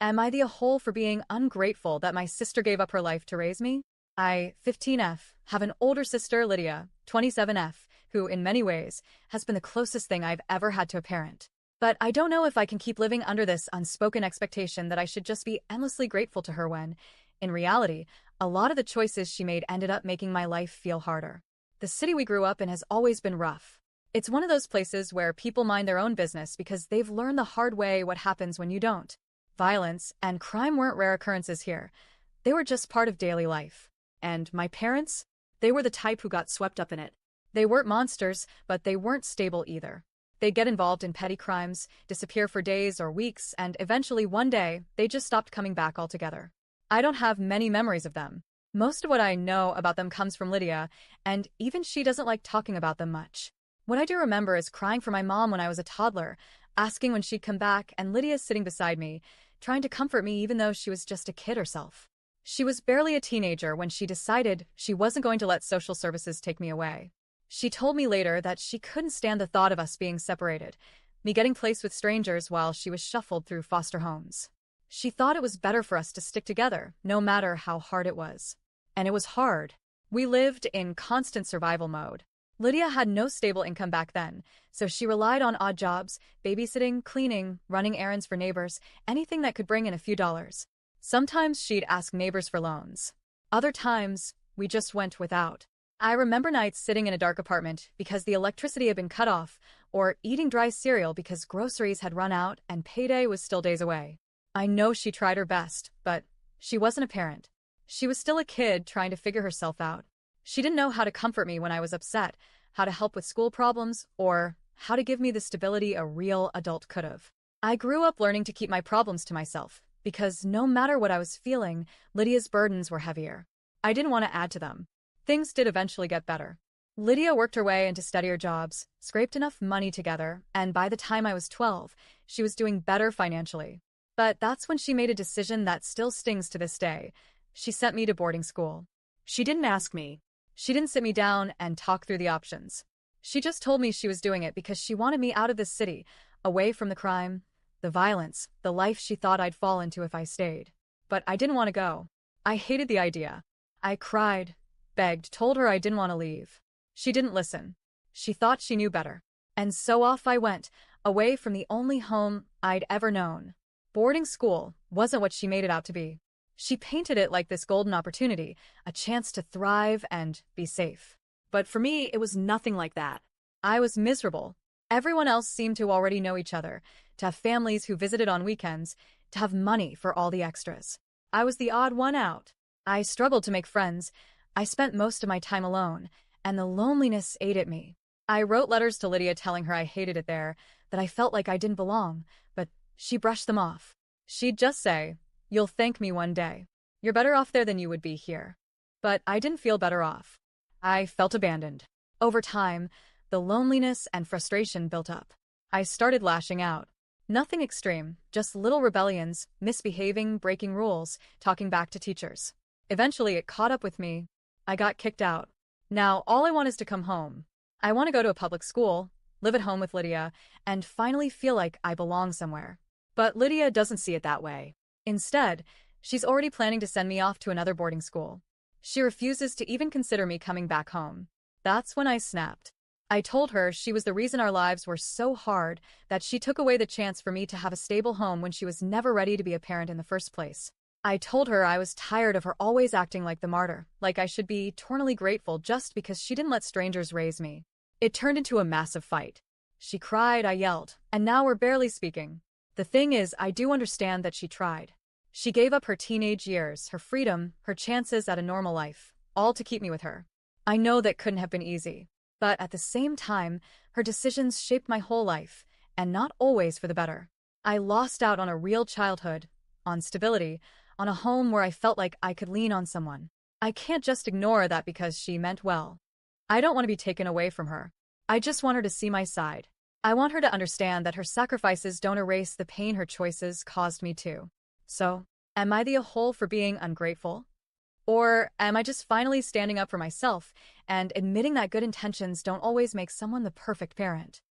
Am I the a hole for being ungrateful that my sister gave up her life to raise me? I, 15F, have an older sister, Lydia, 27F, who, in many ways, has been the closest thing I've ever had to a parent. But I don't know if I can keep living under this unspoken expectation that I should just be endlessly grateful to her when, in reality, a lot of the choices she made ended up making my life feel harder. The city we grew up in has always been rough. It's one of those places where people mind their own business because they've learned the hard way what happens when you don't. Violence and crime weren't rare occurrences here. They were just part of daily life. And my parents? They were the type who got swept up in it. They weren't monsters, but they weren't stable either. They'd get involved in petty crimes, disappear for days or weeks, and eventually one day, they just stopped coming back altogether. I don't have many memories of them. Most of what I know about them comes from Lydia, and even she doesn't like talking about them much. What I do remember is crying for my mom when I was a toddler, asking when she'd come back, and Lydia sitting beside me, trying to comfort me even though she was just a kid herself. She was barely a teenager when she decided she wasn't going to let social services take me away. She told me later that she couldn't stand the thought of us being separated, me getting placed with strangers while she was shuffled through foster homes. She thought it was better for us to stick together, no matter how hard it was. And it was hard. We lived in constant survival mode. Lydia had no stable income back then, so she relied on odd jobs, babysitting, cleaning, running errands for neighbors, anything that could bring in a few dollars. Sometimes she'd ask neighbors for loans. Other times, we just went without. I remember nights sitting in a dark apartment because the electricity had been cut off, or eating dry cereal because groceries had run out and payday was still days away. I know she tried her best, but she wasn't a parent. She was still a kid trying to figure herself out. She didn't know how to comfort me when I was upset, how to help with school problems, or how to give me the stability a real adult could have. I grew up learning to keep my problems to myself, because no matter what I was feeling, Lydia's burdens were heavier. I didn't want to add to them. Things did eventually get better. Lydia worked her way into steadier jobs, scraped enough money together, and by the time I was 12, she was doing better financially. But that's when she made a decision that still stings to this day. She sent me to boarding school. She didn't ask me. She didn't sit me down and talk through the options. She just told me she was doing it because she wanted me out of this city, away from the crime, the violence, the life she thought I'd fall into if I stayed. But I didn't want to go. I hated the idea. I cried, begged, told her I didn't want to leave. She didn't listen. She thought she knew better. And so off I went, away from the only home I'd ever known. Boarding school wasn't what she made it out to be. She painted it like this golden opportunity, a chance to thrive and be safe. But for me, it was nothing like that. I was miserable. Everyone else seemed to already know each other, to have families who visited on weekends, to have money for all the extras. I was the odd one out. I struggled to make friends. I spent most of my time alone, and the loneliness ate at me. I wrote letters to Lydia telling her I hated it there, that I felt like I didn't belong, but she brushed them off. She'd just say, "You'll thank me one day. You're better off there than you would be here." But I didn't feel better off. I felt abandoned. Over time, the loneliness and frustration built up. I started lashing out. Nothing extreme, just little rebellions, misbehaving, breaking rules, talking back to teachers. Eventually, it caught up with me. I got kicked out. Now, all I want is to come home. I want to go to a public school, live at home with Lydia, and finally feel like I belong somewhere. But Lydia doesn't see it that way. Instead, she's already planning to send me off to another boarding school. She refuses to even consider me coming back home. That's when I snapped. I told her she was the reason our lives were so hard, that she took away the chance for me to have a stable home when she was never ready to be a parent in the first place. I told her I was tired of her always acting like the martyr, like I should be eternally grateful just because she didn't let strangers raise me. It turned into a massive fight. She cried, I yelled, and now we're barely speaking. The thing is, I do understand that she tried. She gave up her teenage years, her freedom, her chances at a normal life, all to keep me with her. I know that couldn't have been easy. But at the same time, her decisions shaped my whole life, and not always for the better. I lost out on a real childhood, on stability, on a home where I felt like I could lean on someone. I can't just ignore that because she meant well. I don't want to be taken away from her. I just want her to see my side. I want her to understand that her sacrifices don't erase the pain her choices caused me to. So, am I the a-hole for being ungrateful? Or am I just finally standing up for myself and admitting that good intentions don't always make someone the perfect parent?